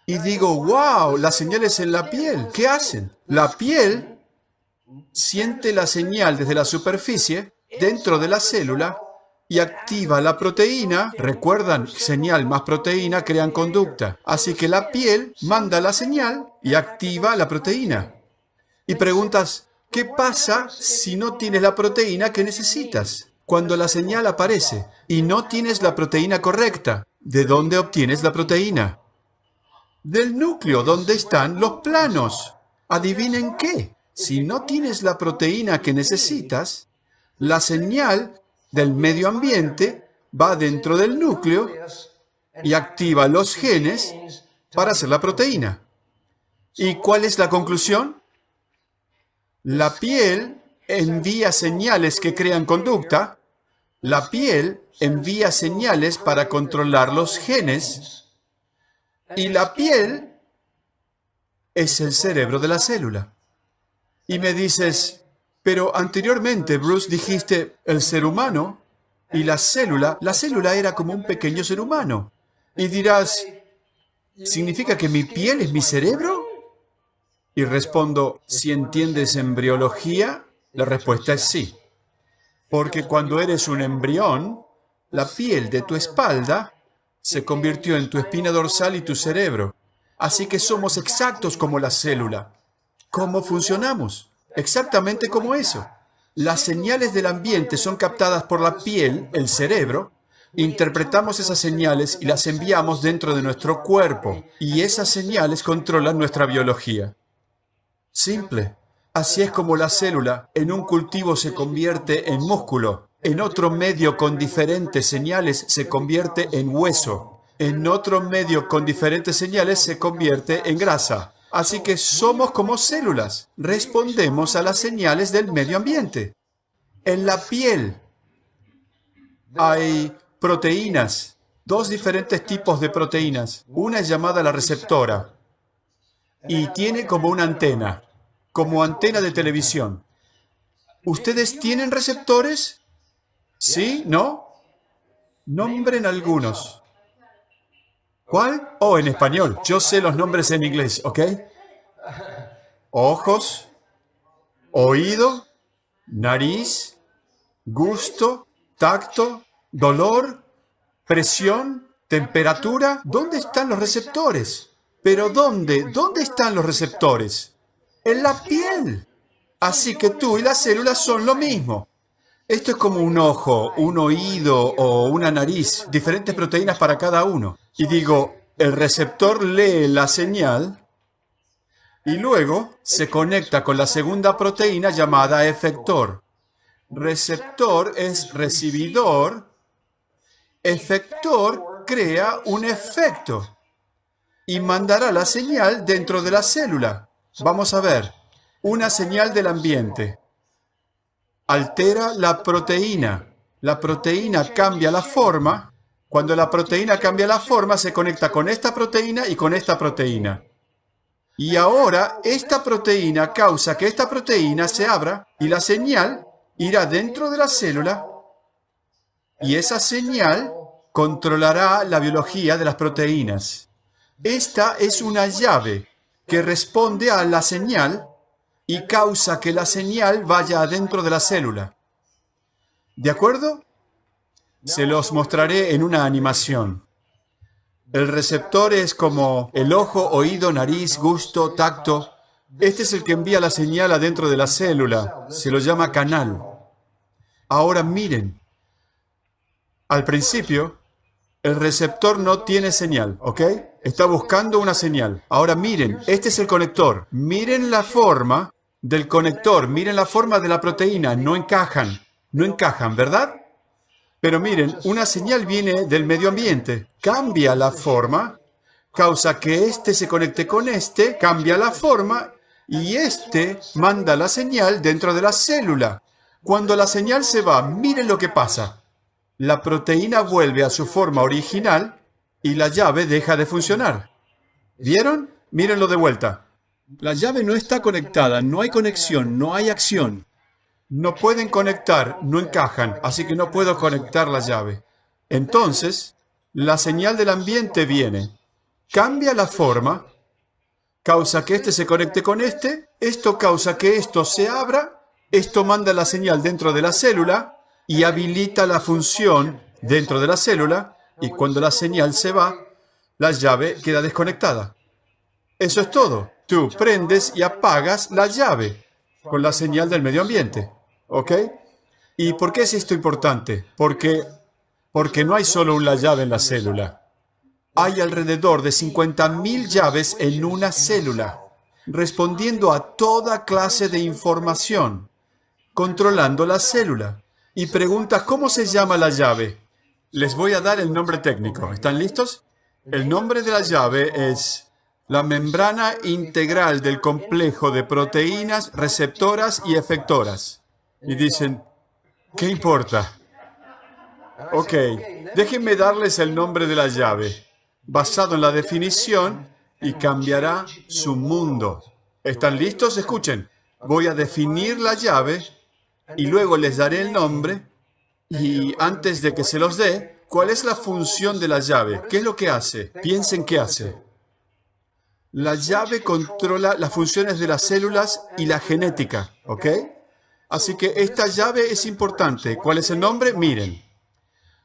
Y digo, wow, las señales en la piel, ¿qué hacen? La piel siente la señal desde la superficie, dentro de la célula, y activa la proteína. Recuerdan, señal más proteína crean conducta. Así que la piel manda la señal y activa la proteína. Y preguntas, ¿qué pasa si no tienes la proteína que necesitas? cuando la señal aparece y no tienes la proteína correcta. ¿De dónde obtienes la proteína? Del núcleo, donde están los planos. ¿Adivinen qué? Si no tienes la proteína que necesitas, la señal del medio ambiente va dentro del núcleo y activa los genes para hacer la proteína. ¿Y cuál es la conclusión? La piel envía señales que crean conducta. La piel envía señales para controlar los genes. Y la piel es el cerebro de la célula. Y me dices, pero anteriormente, Bruce, dijiste el ser humano y la célula era como un pequeño ser humano. Y dirás, ¿significa que mi piel es mi cerebro? Y respondo, si entiendes embriología, la respuesta es sí. Porque cuando eres un embrión, la piel de tu espalda se convirtió en tu espina dorsal y tu cerebro. Así que somos exactos como la célula. ¿Cómo funcionamos? Exactamente como eso. Las señales del ambiente son captadas por la piel, el cerebro. Interpretamos esas señales y las enviamos dentro de nuestro cuerpo. Y esas señales controlan nuestra biología. Simple. Así es como la célula en un cultivo se convierte en músculo. En otro medio con diferentes señales se convierte en hueso. En otro medio con diferentes señales se convierte en grasa. Así que somos como células. Respondemos a las señales del medio ambiente. En la piel hay proteínas. Dos diferentes tipos de proteínas. Una es llamada la receptora y tiene como una antena, como antena de televisión. ¿Ustedes tienen receptores? ¿Sí? ¿No? Nombren algunos. ¿Cuál? Oh, en español. Yo sé los nombres en inglés, ¿ok? Ojos, oído, nariz, gusto, tacto, dolor, presión, temperatura. ¿Dónde están los receptores? ¿Pero dónde? ¿Dónde están los receptores? En la piel. Así que tú y las células son lo mismo. Esto es como un ojo, un oído o una nariz, diferentes proteínas para cada uno. Y digo, el receptor lee la señal y luego se conecta con la segunda proteína llamada efector. Receptor es recibidor. Efector crea un efecto y mandará la señal dentro de la célula. Vamos a ver, una señal del ambiente altera la proteína. La proteína cambia la forma. Cuando la proteína cambia la forma, se conecta con esta proteína y con esta proteína. Y ahora, esta proteína causa que esta proteína se abra y la señal irá dentro de la célula y esa señal controlará la biología de las proteínas. Esta es una llave que responde a la señal y causa que la señal vaya adentro de la célula. ¿De acuerdo? Se los mostraré en una animación. El receptor es como el ojo, oído, nariz, gusto, tacto. Este es el que envía la señal adentro de la célula. Se lo llama canal. Ahora miren. Al principio, el receptor no tiene señal, ¿ok? Está buscando una señal. Ahora miren, este es el conector. Miren la forma del conector. Miren la forma de la proteína. No encajan. No encajan, ¿verdad? Pero miren, una señal viene del medio ambiente. Cambia la forma, causa que este se conecte con este, cambia la forma y este manda la señal dentro de la célula. Cuando la señal se va, miren lo que pasa. La proteína vuelve a su forma original y la llave deja de funcionar. ¿Vieron? Mírenlo de vuelta. La llave no está conectada, no hay conexión, no hay acción. No pueden conectar, no encajan, así que no puedo conectar la llave. Entonces, la señal del ambiente viene, cambia la forma, causa que este se conecte con este, esto causa que esto se abra, esto manda la señal dentro de la célula y habilita la función dentro de la célula, y cuando la señal se va, la llave queda desconectada. Eso es todo. Tú prendes y apagas la llave con la señal del medio ambiente. ¿Ok? ¿Y por qué es esto importante? Porque no hay solo una llave en la célula. Hay alrededor de 50.000 llaves en una célula, respondiendo a toda clase de información, controlando la célula. Y pregunta, ¿cómo se llama la llave? Les voy a dar el nombre técnico. ¿Están listos? El nombre de la llave es la membrana integral del complejo de proteínas receptoras y efectoras. Y dicen, ¿qué importa? Ok, déjenme darles el nombre de la llave, basado en la definición, y cambiará su mundo. ¿Están listos? Escuchen. Voy a definir la llave y luego les daré el nombre. Y antes de que se los dé, ¿cuál es la función de la llave? ¿Qué es lo que hace? Piensen qué hace. La llave controla las funciones de las células y la genética, ¿ok? Así que esta llave es importante. ¿Cuál es el nombre? Miren.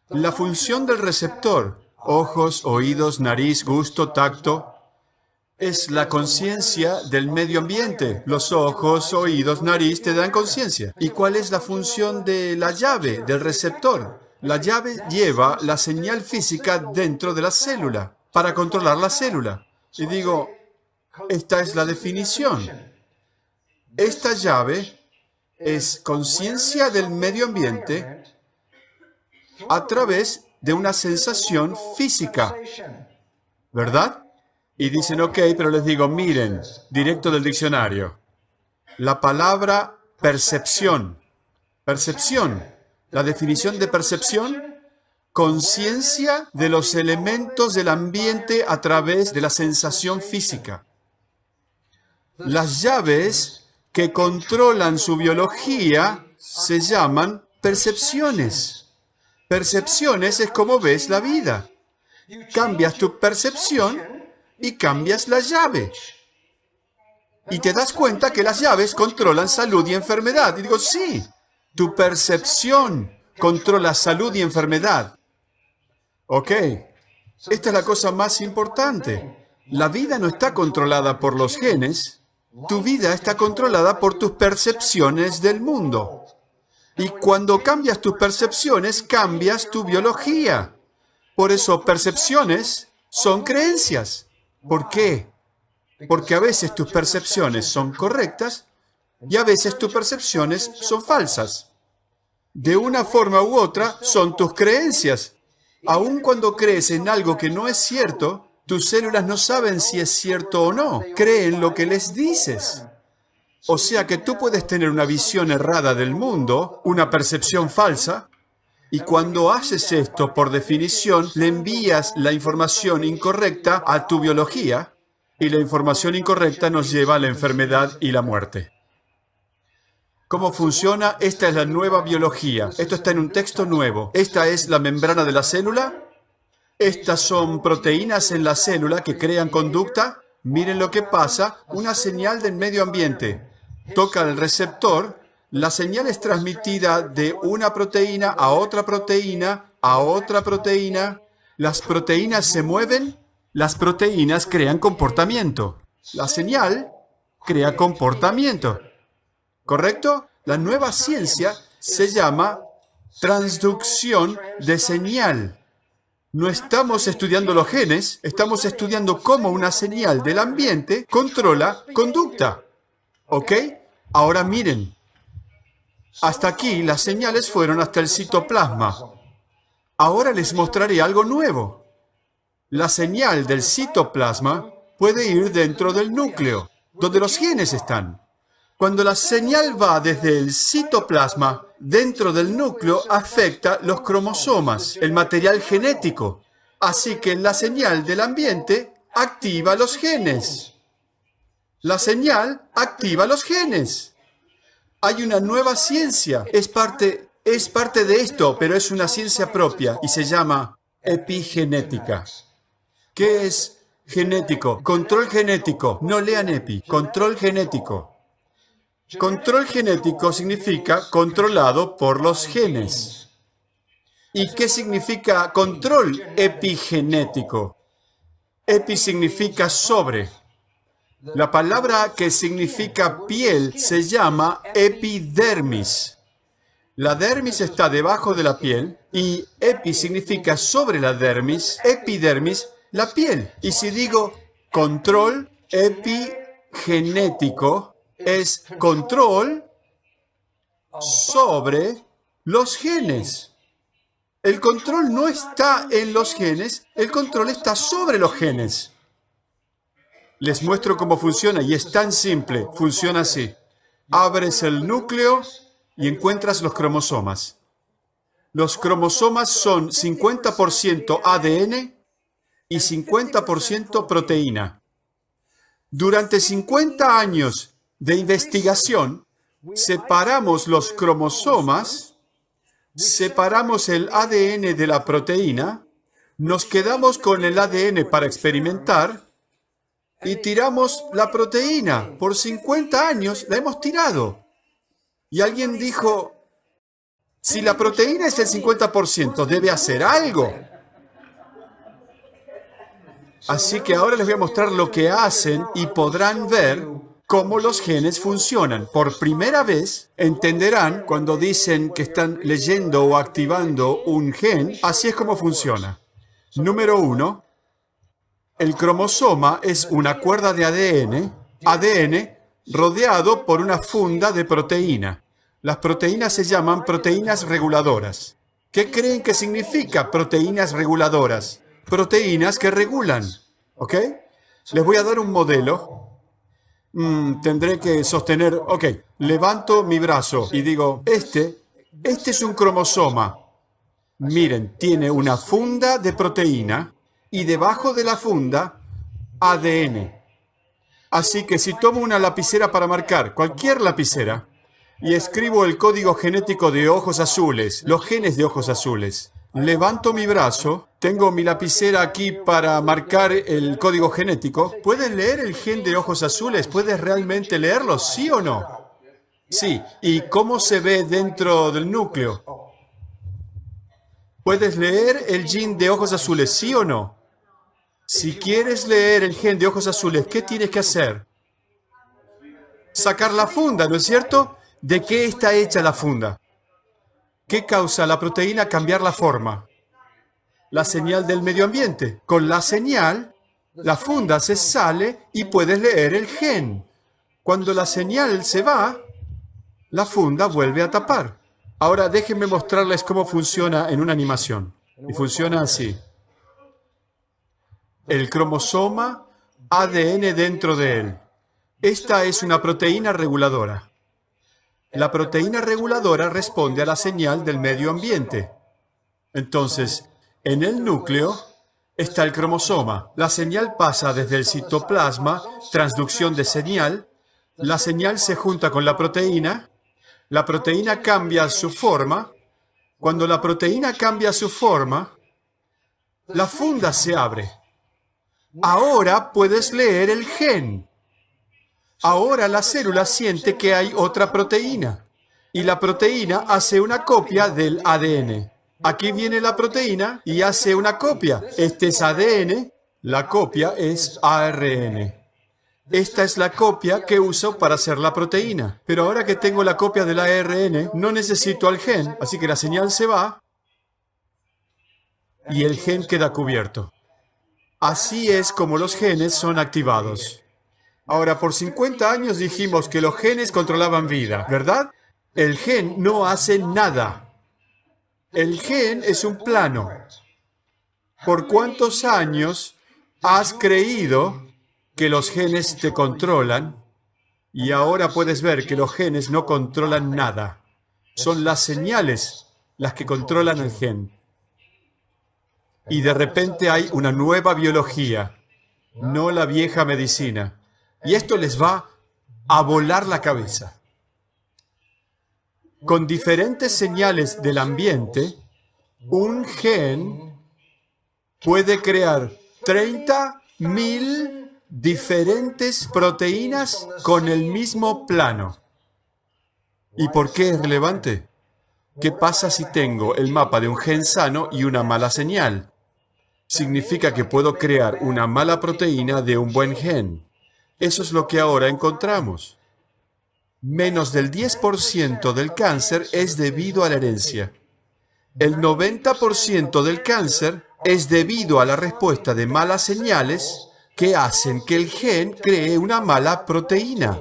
La función del receptor, ojos, oídos, nariz, gusto, tacto, es la conciencia del medio ambiente. Los ojos, oídos, nariz te dan conciencia. ¿Y cuál es la función de la llave, del receptor? La llave lleva la señal física dentro de la célula para controlar la célula. Y digo, esta es la definición. Esta llave es conciencia del medio ambiente a través de una sensación física, ¿verdad? Y dicen, ok, pero les digo, miren, directo del diccionario, la palabra percepción. Percepción. La definición de percepción, conciencia de los elementos del ambiente a través de la sensación física. Las llaves que controlan su biología se llaman percepciones. Percepciones es como ves la vida. Cambias tu percepción y cambias la llave. Y te das cuenta que las llaves controlan salud y enfermedad. Y digo, sí, tu percepción controla salud y enfermedad. Ok, esta es la cosa más importante. La vida no está controlada por los genes. Tu vida está controlada por tus percepciones del mundo. Y cuando cambias tus percepciones, cambias tu biología. Por eso, percepciones son creencias. ¿Por qué? Porque a veces tus percepciones son correctas y a veces tus percepciones son falsas. De una forma u otra, son tus creencias. Aun cuando crees en algo que no es cierto, tus células no saben si es cierto o no. Creen lo que les dices. O sea que tú puedes tener una visión errada del mundo, una percepción falsa, y cuando haces esto, por definición, le envías la información incorrecta a tu biología, y la información incorrecta nos lleva a la enfermedad y la muerte. ¿Cómo funciona? Esta es la nueva biología. Esto está en un texto nuevo. Esta es la membrana de la célula. Estas son proteínas en la célula que crean conducta. Miren lo que pasa. Una señal del medio ambiente. Toca el receptor. La señal es transmitida de una proteína a otra proteína, a otra proteína. Las proteínas se mueven. Las proteínas crean comportamiento. La señal crea comportamiento. ¿Correcto? La nueva ciencia se llama transducción de señal. No estamos estudiando los genes, estamos estudiando cómo una señal del ambiente controla conducta. ¿Ok? Ahora miren. Hasta aquí las señales fueron hasta el citoplasma. Ahora les mostraré algo nuevo. La señal del citoplasma puede ir dentro del núcleo, donde los genes están. Cuando la señal va desde el citoplasma dentro del núcleo, afecta los cromosomas, el material genético. Así que la señal del ambiente activa los genes. La señal activa los genes. Hay una nueva ciencia. Es parte de esto, pero es una ciencia propia y se llama epigenética. ¿Qué es genético? Control genético. No lean epi. Control genético. Control genético significa controlado por los genes. ¿Y qué significa control epigenético? Epi significa sobre. La palabra que significa piel se llama epidermis. La dermis está debajo de la piel y epi significa sobre la dermis, epidermis, la piel. Y si digo control epigenético, es control sobre los genes. El control no está en los genes, el control está sobre los genes. Les muestro cómo funciona y es tan simple, funciona así. Abres el núcleo y encuentras los cromosomas. Los cromosomas son 50% ADN y 50% proteína. Durante 50 años de investigación, separamos los cromosomas, separamos el ADN de la proteína, nos quedamos con el ADN para experimentar y tiramos la proteína. Por 50 años la hemos tirado. Y alguien dijo, si la proteína es el 50%, debe hacer algo. Así que ahora les voy a mostrar lo que hacen y podrán ver cómo los genes funcionan. Por primera vez entenderán cuando dicen que están leyendo o activando un gen, así es como funciona. Número 1, el cromosoma es una cuerda de ADN rodeado por una funda de proteína. Las proteínas se llaman proteínas reguladoras. ¿Qué creen que significa proteínas reguladoras? Proteínas que regulan, ¿ok? Les voy a dar un modelo. Tendré que sostener, ok, levanto mi brazo y digo, este es un cromosoma. Miren, tiene una funda de proteína y debajo de la funda, ADN. Así que si tomo una lapicera para marcar, cualquier lapicera, y escribo el código genético de ojos azules, los genes de ojos azules, levanto mi brazo, tengo mi lapicera aquí para marcar el código genético. ¿Puedes leer el gen de ojos azules? ¿Puedes realmente leerlo? ¿Sí o no? Sí. ¿Y cómo se ve dentro del núcleo? ¿Puedes leer el gen de ojos azules? ¿Sí o no? Si quieres leer el gen de ojos azules, ¿qué tienes que hacer? Sacar la funda, ¿no es cierto? ¿De qué está hecha la funda? ¿Qué causa la proteína cambiar la forma? La señal del medio ambiente. Con la señal, la funda se sale y puedes leer el gen. Cuando la señal se va, la funda vuelve a tapar. Ahora déjenme mostrarles cómo funciona en una animación. Y funciona así. El cromosoma, ADN dentro de él. Esta es una proteína reguladora. La proteína reguladora responde a la señal del medio ambiente. Entonces, en el núcleo está el cromosoma. La señal pasa desde el citoplasma, transducción de señal. La señal se junta con la proteína cambia su forma. Cuando la proteína cambia su forma, la funda se abre. Ahora puedes leer el gen. Ahora la célula siente que hay otra proteína. Y la proteína hace una copia del ADN. Aquí viene la proteína y hace una copia. Este es ADN, la copia es ARN. Esta es la copia que uso para hacer la proteína. Pero ahora que tengo la copia del ARN, no necesito al gen, así que la señal se va y el gen queda cubierto. Así es como los genes son activados. Ahora, por 50 años dijimos que los genes controlaban vida, ¿verdad? El gen no hace nada. El gen es un plano. ¿Por cuántos años has creído que los genes te controlan? Y ahora puedes ver que los genes no controlan nada. Son las señales las que controlan el gen. Y de repente hay una nueva biología, no la vieja medicina. Y esto les va a volar la cabeza. Con diferentes señales del ambiente, un gen puede crear 30.000 diferentes proteínas con el mismo plano. ¿Y por qué es relevante? ¿Qué pasa si tengo el mapa de un gen sano y una mala señal? Significa que puedo crear una mala proteína de un buen gen. Eso es lo que ahora encontramos. Menos del 10% del cáncer es debido a la herencia. El 90% del cáncer es debido a la respuesta de malas señales que hacen que el gen cree una mala proteína.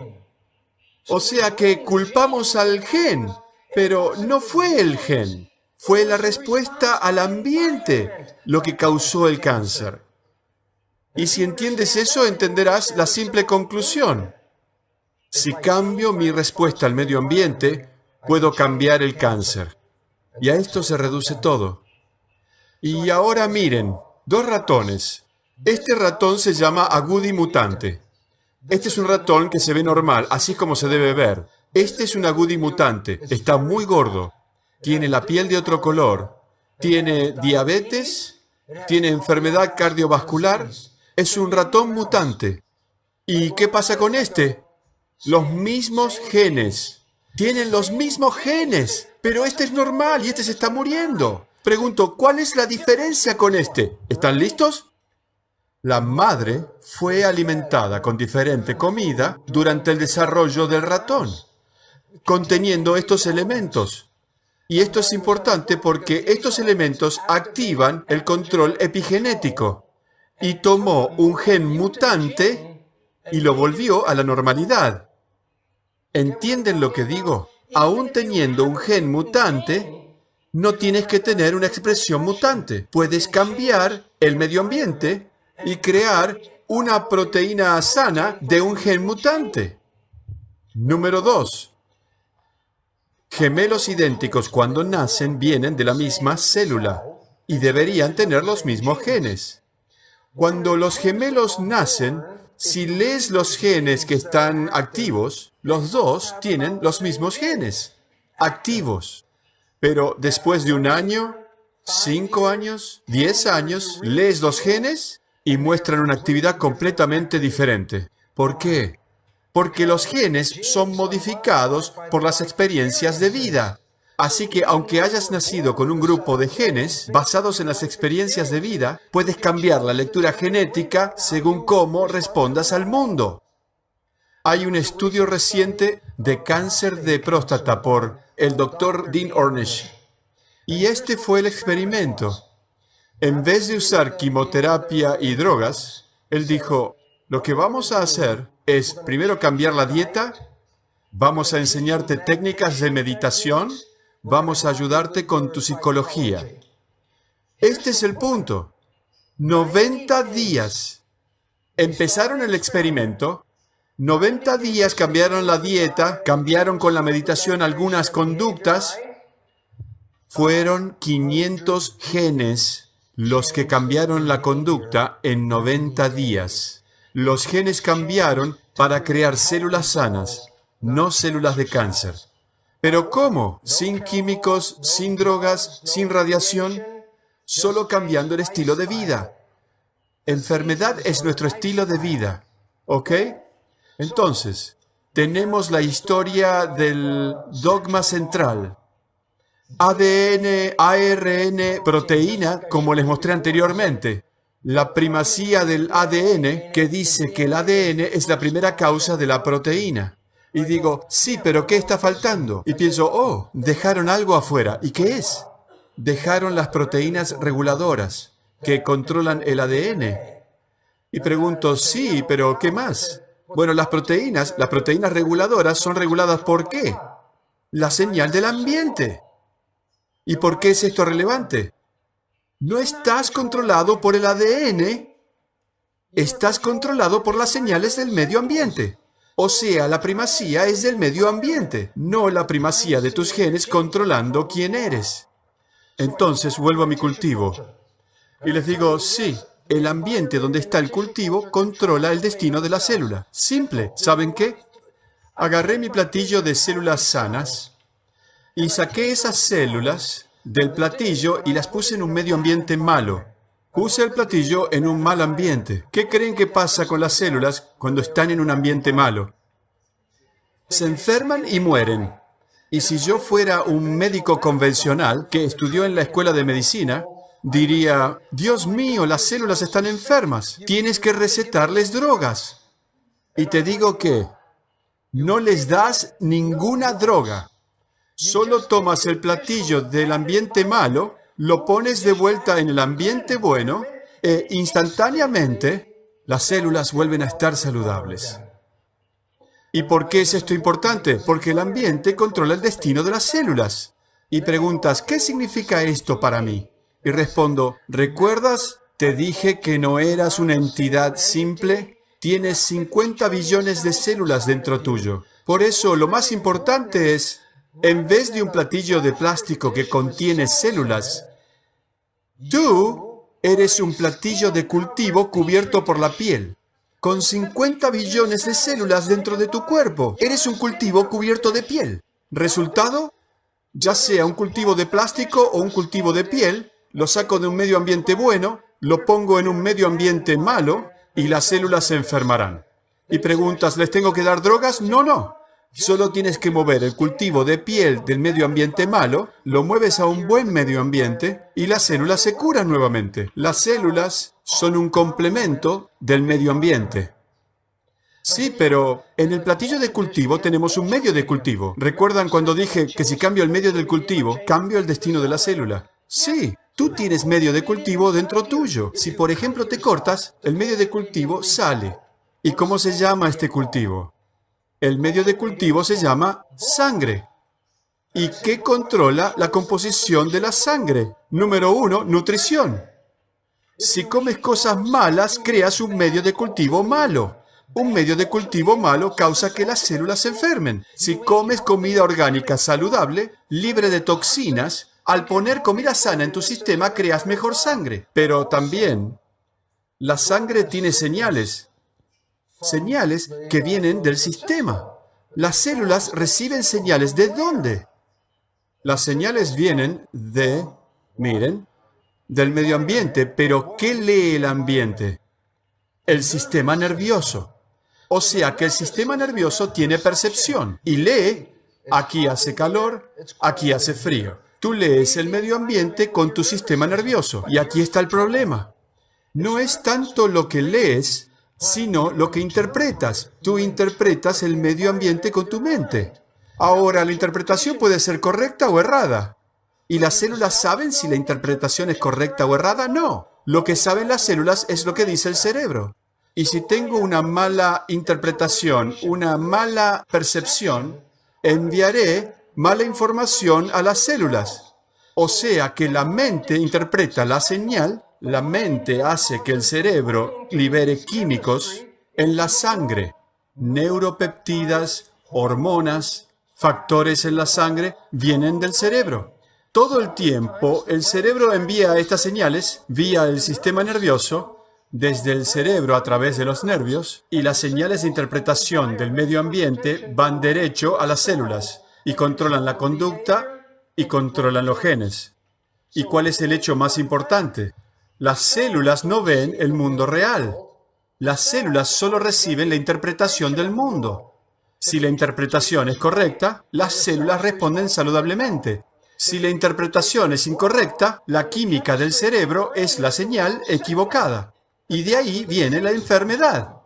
O sea que culpamos al gen, pero no fue el gen. Fue la respuesta al ambiente lo que causó el cáncer. Y si entiendes eso, entenderás la simple conclusión. Si cambio mi respuesta al medio ambiente, puedo cambiar el cáncer. Y a esto se reduce todo. Y ahora miren, 2 ratones. Este ratón se llama agouti mutante. Este es un ratón que se ve normal, así como se debe ver. Este es un agouti mutante. Está muy gordo. Tiene la piel de otro color. Tiene diabetes. Tiene enfermedad cardiovascular. Es un ratón mutante. ¿Y qué pasa con este? Los mismos genes. Tienen los mismos genes. Pero este es normal y este se está muriendo. Pregunto, ¿cuál es la diferencia con este? ¿Están listos? La madre fue alimentada con diferente comida durante el desarrollo del ratón, conteniendo estos elementos. Y esto es importante porque estos elementos activan el control epigenético. Y tomó un gen mutante y lo volvió a la normalidad. ¿Entienden lo que digo? Aún teniendo un gen mutante, no tienes que tener una expresión mutante. Puedes cambiar el medio ambiente y crear una proteína sana de un gen mutante. Número 2. Gemelos idénticos cuando nacen vienen de la misma célula y deberían tener los mismos genes. Cuando los gemelos nacen, si lees los genes que están activos, los dos tienen los mismos genes activos. Pero después de 1 año, 5 años, 10 años, lees los genes y muestran una actividad completamente diferente. ¿Por qué? Porque los genes son modificados por las experiencias de vida. Así que aunque hayas nacido con un grupo de genes basados en las experiencias de vida, puedes cambiar la lectura genética según cómo respondas al mundo. Hay un estudio reciente de cáncer de próstata por el Dr. Dean Ornish. Y este fue el experimento. En vez de usar quimioterapia y drogas, él dijo, lo que vamos a hacer es primero cambiar la dieta, vamos a enseñarte técnicas de meditación, vamos a ayudarte con tu psicología. Este es el punto. 90 días. Empezaron el experimento. 90 días cambiaron la dieta, cambiaron con la meditación algunas conductas. Fueron 500 genes los que cambiaron la conducta en 90 días. Los genes cambiaron para crear células sanas, no células de cáncer. ¿Pero cómo? Sin químicos, sin drogas, sin radiación, solo cambiando el estilo de vida. Enfermedad es nuestro estilo de vida, ¿ok? Entonces, tenemos la historia del dogma central. ADN, ARN, proteína, como les mostré anteriormente. La primacía del ADN, que dice que el ADN es la primera causa de la proteína. Y digo, sí, pero ¿qué está faltando? Y pienso, oh, dejaron algo afuera. ¿Y qué es? Dejaron las proteínas reguladoras, que controlan el ADN. Y pregunto, sí, pero ¿qué más? Bueno, las proteínas reguladoras son reguladas ¿por qué? La señal del ambiente. ¿Y por qué es esto relevante? No estás controlado por el ADN, estás controlado por las señales del medio ambiente. O sea, la primacía es del medio ambiente, no la primacía de tus genes controlando quién eres. Entonces vuelvo a mi cultivo y les digo, sí, el ambiente donde está el cultivo controla el destino de la célula. Simple, ¿saben qué? Agarré mi platillo de células sanas y saqué esas células del platillo y las puse en un medio ambiente malo. Puse el platillo en un mal ambiente. ¿Qué creen que pasa con las células cuando están en un ambiente malo? Se enferman y mueren. Y si yo fuera un médico convencional que estudió en la escuela de medicina, diría, Dios mío, las células están enfermas. Tienes que recetarles drogas. Y te digo que No les das ninguna droga. Solo tomas el platillo del ambiente malo, lo pones de vuelta en el ambiente bueno e instantáneamente las células vuelven a estar saludables. ¿Y por qué es esto importante? Porque el ambiente controla el destino de las células. Y preguntas, ¿qué significa esto para mí? Y respondo, ¿recuerdas? Te dije que no eras una entidad simple. Tienes 50 billones de células dentro tuyo. Por eso, lo más importante es, en vez de un platillo de plástico que contiene células, tú eres un platillo de cultivo cubierto por la piel, con 50 billones de células dentro de tu cuerpo. Eres un cultivo cubierto de piel. ¿Resultado? Ya sea un cultivo de plástico o un cultivo de piel, lo saco de un medio ambiente bueno, lo pongo en un medio ambiente malo y las células se enfermarán. Y preguntas, ¿les tengo que dar drogas? No, no. Solo tienes que mover el cultivo de piel del medio ambiente malo, lo mueves a un buen medio ambiente y las células se curan nuevamente. Las células son un complemento del medio ambiente. Sí, pero en el platillo de cultivo tenemos un medio de cultivo. ¿Recuerdan cuando dije que si cambio el medio del cultivo, cambio el destino de la célula? Sí, tú tienes medio de cultivo dentro tuyo. Si, por ejemplo, te cortas, el medio de cultivo sale. ¿Y cómo se llama este cultivo? El medio de cultivo se llama sangre. ¿Y qué controla la composición de la sangre? Número 1, nutrición. Si comes cosas malas, creas un medio de cultivo malo. Un medio de cultivo malo causa que las células se enfermen. Si comes comida orgánica saludable, libre de toxinas, al poner comida sana en tu sistema, creas mejor sangre. Pero también, la sangre tiene señales. Señales que vienen del sistema. Las células reciben señales ¿de dónde? Las señales vienen miren, del medio ambiente. ¿Pero qué lee el ambiente? El sistema nervioso. O sea que el sistema nervioso tiene percepción y lee, aquí hace calor, aquí hace frío. Tú lees el medio ambiente con tu sistema nervioso. Y aquí está el problema. No es tanto lo que lees, sino lo que interpretas. Tú interpretas el medio ambiente con tu mente. Ahora, la interpretación puede ser correcta o errada. ¿Y las células saben si la interpretación es correcta o errada? No. Lo que saben las células es lo que dice el cerebro. Y si tengo una mala interpretación, una mala percepción, enviaré mala información a las células. O sea que la mente interpreta la señal. La mente hace que el cerebro libere químicos en la sangre. Neuropeptidas, hormonas, factores en la sangre vienen del cerebro. Todo el tiempo, el cerebro envía estas señales vía el sistema nervioso, desde el cerebro a través de los nervios, y las señales de interpretación del medio ambiente van derecho a las células y controlan la conducta y controlan los genes. ¿Y cuál es el hecho más importante? Las células no ven el mundo real. Las células solo reciben la interpretación del mundo. Si la interpretación es correcta, las células responden saludablemente. Si la interpretación es incorrecta, la química del cerebro es la señal equivocada. Y de ahí viene la enfermedad.